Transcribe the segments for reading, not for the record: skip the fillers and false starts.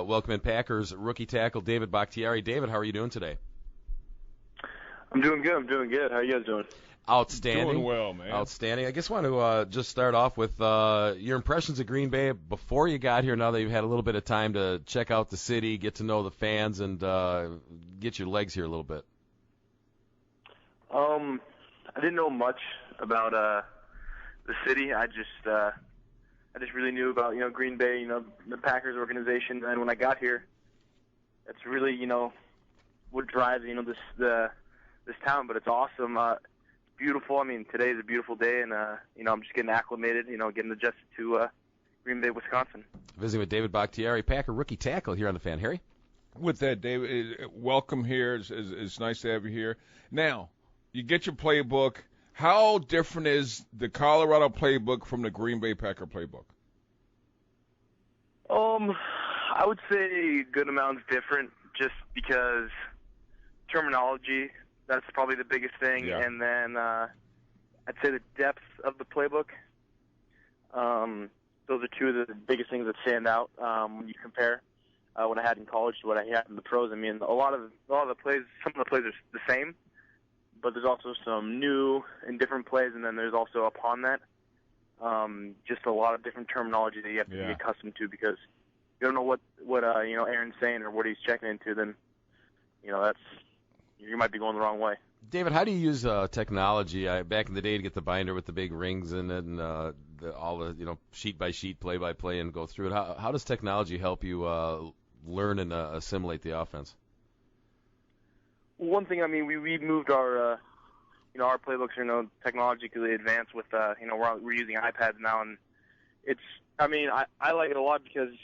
Welcome in Packers rookie tackle David Bakhtiari. David, how are you doing today? I'm doing good. How are you guys doing? Outstanding. Doing well, man. Outstanding. I just want to just start off with your impressions of Green Bay before you got here, now that you've had a little bit of time to check out the city, get to know the fans, and get your legs here a little bit. I didn't know much about the city. I just really knew about, Green Bay, the Packers organization. And when I got here, that's really, what drives, this town. But it's awesome. Beautiful. I mean, today is a beautiful day, and I'm just getting acclimated, getting adjusted to Green Bay, Wisconsin. Visiting with David Bakhtiari, Packer rookie tackle here on the Fan. Harry? With that, David, welcome here. It's nice to have you here. Now, you get your playbook. How different is the Colorado playbook from the Green Bay Packer playbook? I would say a good amount's different, just because terminology, that's probably the biggest thing. Yeah. And then I'd say the depth of the playbook. Those are two of the biggest things that stand out when you compare what I had in college to what I had in the pros. I mean, a lot of the plays, some of the plays are the same, but there's also some new and different plays, and then there's also upon that, just a lot of different terminology that you have to be accustomed to, because you don't know what Aaron's saying or what he's checking into, then you might be going the wrong way. David, how do you use technology? Back in the day, to get the binder with the big rings in it, and all the sheet by sheet, play by play, and go through it. How does technology help you learn and assimilate the offense? One thing, I mean, we moved our our playbooks are technologically advanced with we're using iPads now, and I like it a lot because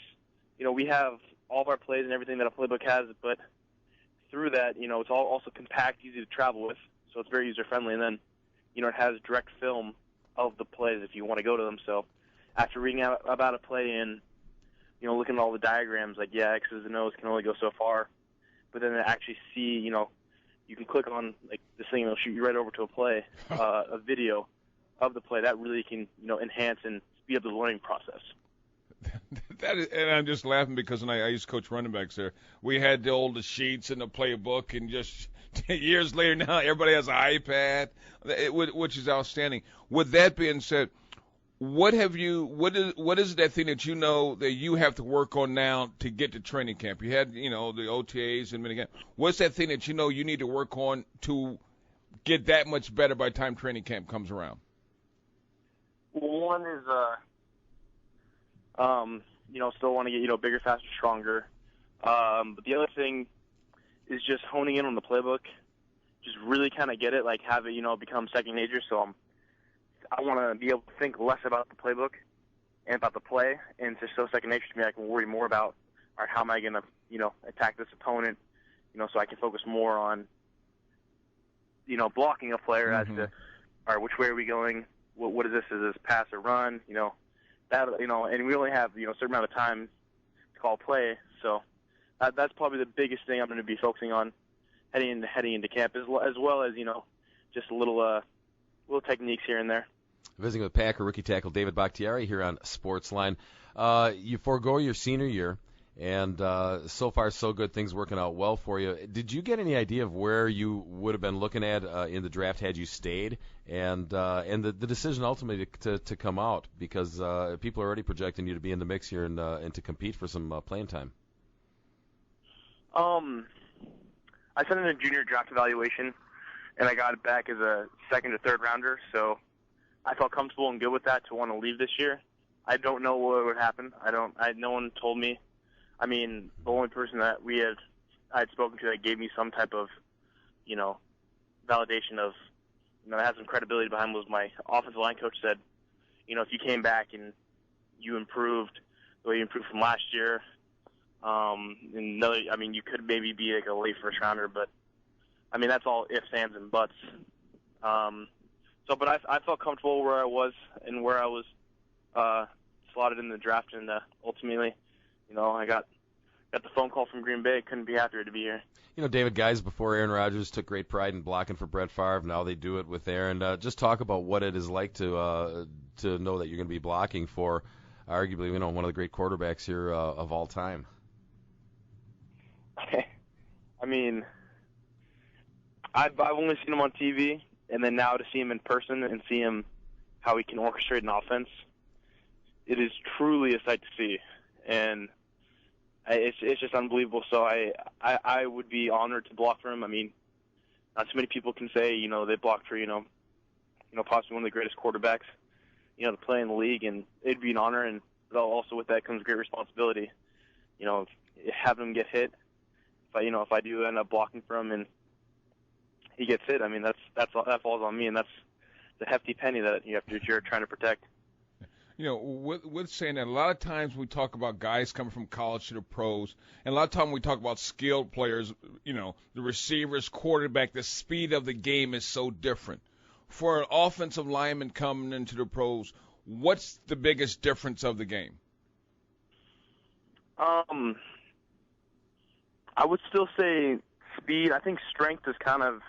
we have all of our plays and everything that a playbook has, but through that, it's all also compact, easy to travel with, so it's very user-friendly. And then, it has direct film of the plays if you want to go to them. So after reading about a play and, looking at all the diagrams, like, X's and O's can only go so far. But then to actually see, you can click on, like, this thing, it'll shoot you right over to a play, a video of the play. That really can, enhance and speed up the learning process. And I'm just laughing because when I used to coach running backs there, we had the oldest sheets in the playbook, and just years later now everybody has an iPad, which is outstanding. With that being said, what is that thing that that you have to work on now to get to training camp? You had the OTAs and minicamp. What's that thing that you need to work on to get that much better by the time training camp comes around? One is still want to get, bigger, faster, stronger. But the other thing is just honing in on the playbook, just really kind of get it, like have it, become second nature. So I want to be able to think less about the playbook and about the play, and it's just so second nature to me. I can worry more about, all right, how am I going to, attack this opponent, so I can focus more on, blocking a player as to, all right, which way are we going? What is this? Is this pass or run? That, and we only have, a certain amount of time to call play. So that's probably the biggest thing I'm going to be focusing on heading into camp, as well as, just little techniques here and there. Visiting with Packer rookie tackle David Bakhtiari here on Sportsline. You forego your senior year, and so far so good, things working out well for you. Did you get any idea of where you would have been looking at in the draft had you stayed, and the decision ultimately to come out, because people are already projecting you to be in the mix here and to compete for some playing time? I sent in a junior draft evaluation, and I got it back as a second or third rounder, so I felt comfortable and good with that to want to leave this year. I don't know what would happen. No one told me. I mean, the only person that I had spoken to that gave me some type of, validation of, that had some credibility behind was my offensive line coach said, if you came back and you improved the way you improved from last year, you could maybe be like a late first rounder, but I mean, that's all ifs, ands, and buts. But I felt comfortable where I was and where I was slotted in the draft, and ultimately, I got the phone call from Green Bay. Couldn't be happier to be here. David, guys before Aaron Rodgers took great pride in blocking for Brett Favre. Now they do it with Aaron. Just talk about what it is like to know that you're going to be blocking for arguably one of the great quarterbacks here of all time. I mean, I've only seen him on TV, and then now to see him in person and see him how he can orchestrate an offense, it is truly a sight to see, and it's just unbelievable. So I would be honored to block for him. I mean, not too many people can say they blocked for possibly one of the greatest quarterbacks to play in the league, and it'd be an honor. And also with that comes great responsibility. Having him get hit. If I do end up blocking for him and he gets hit, I mean that falls on me, and that's the hefty penny that you're trying to protect. With saying that, a lot of times we talk about guys coming from college to the pros, and a lot of times we talk about skilled players, the receivers, quarterback, the speed of the game is so different. For an offensive lineman coming into the pros, what's the biggest difference of the game? I would still say speed. I think strength is kind of,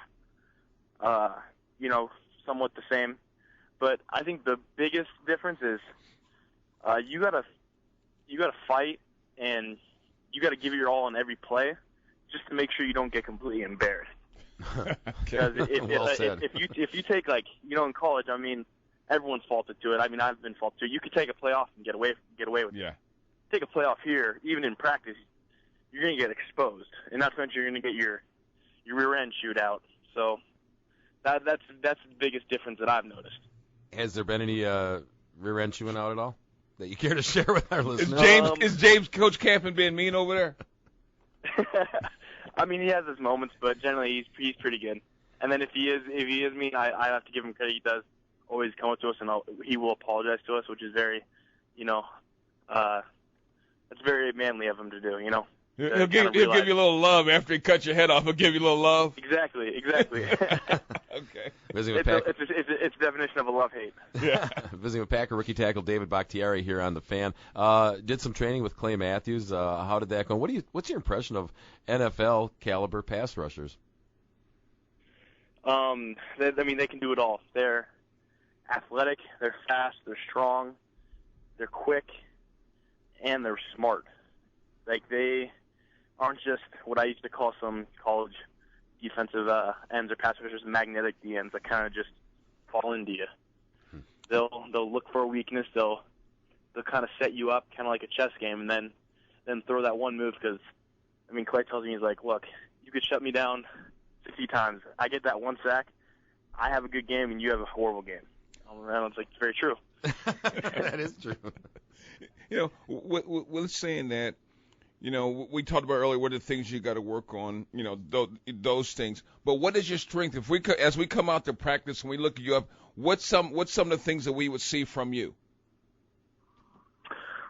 somewhat the same. But I think the biggest difference is you gotta fight, and you gotta give your all on every play, just to make sure you don't get completely embarrassed. Because if you take in college, I mean, everyone's faulted to it. I mean, I've been faulted to it. You could take a play off and get away with it. Yeah. Take a play off here, even in practice, you're gonna get exposed, and that's when you're gonna get your rear end shoot out. So that's the biggest difference that I've noticed. Has there been any rear end chewing out at all that you care to share with our listeners? Is James Coach Campen being mean over there? I mean, he has his moments, but generally he's pretty good. And then if he is mean, I have to give him credit. He does always come up to us, and he will apologize to us, which is very, it's very manly of him to do. He'll give you a little love after he cuts your head off. He'll give you a little love. Exactly. Okay. It's definition of a love-hate. Yeah. Visiting with Packer rookie tackle David Bakhtiari here on The Fan. Did some training with Clay Matthews. How did that go? What's your impression of NFL caliber pass rushers? They can do it all. They're athletic, they're fast, they're strong, they're quick, and they're smart. They aren't just what I used to call some college defensive ends or pass rushers, magnetic DNs that kind of just fall into you. They'll look for a weakness. They'll kind of set you up, kind of like a chess game, and then throw that one move. Because Clay tells me, he's like, look, you could shut me down 60 times. I get that one sack. I have a good game, and you have a horrible game. It's like, it's very true. That is true. With saying that, we talked about earlier what are the things you got to work on, those things. But what is your strength? As we come out to practice and we look at you up, what's some of the things that we would see from you?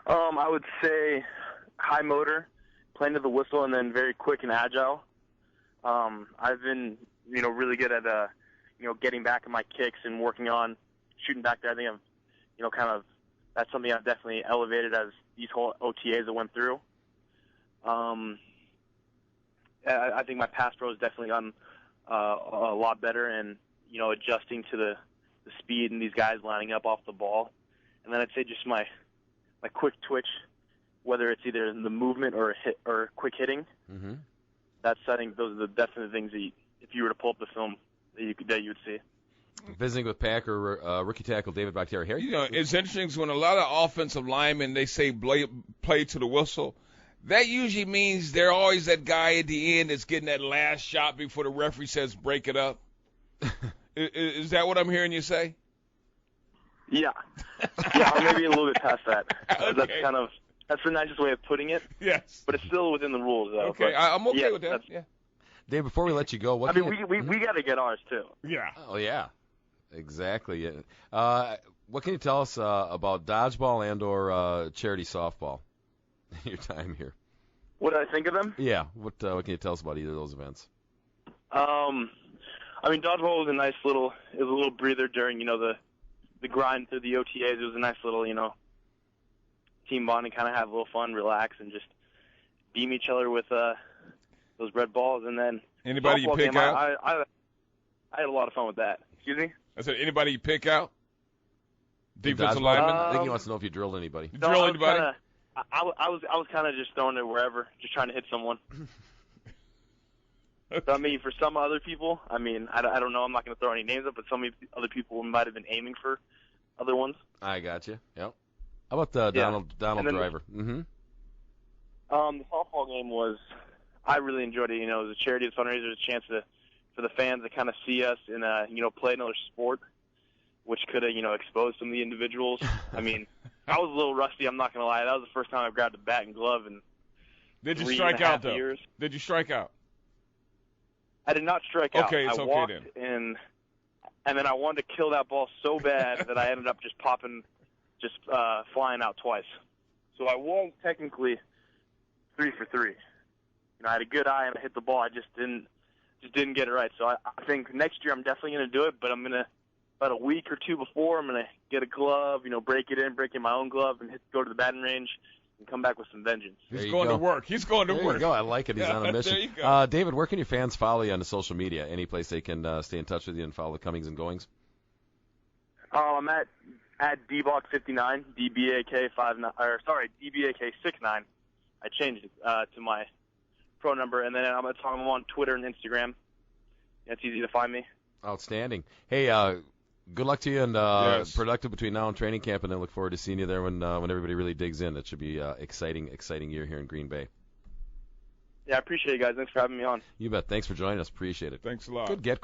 I would say high motor, playing to the whistle, and then very quick and agile. I've been, really good at, getting back in my kicks and working on shooting back there. I think I'm, that's something I've definitely elevated as these whole OTAs that went through. I think my pass pro has definitely gotten a lot better, and adjusting to the speed and these guys lining up off the ball. And then I'd say just my quick twitch, whether it's either the movement or hit or quick hitting. Mm-hmm. That's, I think, those are the definite things that if you were to pull up the film that you would see. Visiting with Packer rookie tackle David Bakhtiari here. It's interesting when a lot of offensive linemen, they say play to the whistle. That usually means they're always that guy at the end that's getting that last shot before the referee says break it up. Is that what I'm hearing you say? Yeah. Or maybe a little bit past that. Okay. That's the nicest way of putting it. Yes. But it's still within the rules, though. Okay, but, I'm okay with that. Yeah. Dave, before we let you go, we got to get ours too. Yeah. Oh yeah, exactly. What can you tell us about dodgeball and/or charity softball? Your time here. What did I think of them? Yeah. What can you tell us about either of those events? Dodgeball was a nice little breather during the grind through the OTAs. It was a nice little team bonding, kind of have a little fun, relax, and just beam each other with those red balls. And then anybody you pick out? I had a lot of fun with that. Excuse me? I said anybody you pick out? Defensive lineman? I think he wants to know if you drilled anybody. You drill anybody? I was kind of just throwing it wherever, just trying to hit someone. So, I mean, for some other people, I mean, I don't know. I'm not going to throw any names up, but some other people might have been aiming for other ones. I got you. Yep. How about Donald Driver? Mm-hmm. The softball game I really enjoyed it. You know, it was a charity fundraiser, a chance for the fans to kind of see us and, play another sport, which could have, exposed some of the individuals. I mean, I was a little rusty, I'm not going to lie. That was the first time I grabbed a bat and glove in Did you strike out, though? years. Did you strike out? I did not strike out. Okay, it's I okay walked then. in, and then I wanted to kill that ball so bad that I ended up just flying out twice. So I was technically 3 for 3. I had a good eye and I hit the ball. I just didn't get it right. So I think next year I'm definitely going to do it, but I'm going to, about a week or two before, I'm going to get a glove, break in my own glove and go to the batting range and come back with some vengeance. He's going to work. He's going to There work. you go. I like it. He's on a mission. There you go. David, where can your fans follow you on the social media? Any place they can stay in touch with you and follow the comings and goings? I'm at DBAK59, DBAK69. I changed it to my pro number, and then I'm on Twitter and Instagram. It's easy to find me. Outstanding. Hey, good luck to you, and Yes. productive between now and training camp, and then look forward to seeing you there when everybody really digs in. That should be exciting year here in Green Bay. Yeah, I appreciate it, guys. Thanks for having me on. You bet. Thanks for joining us. Appreciate it. Thanks a lot. Good get, Chris.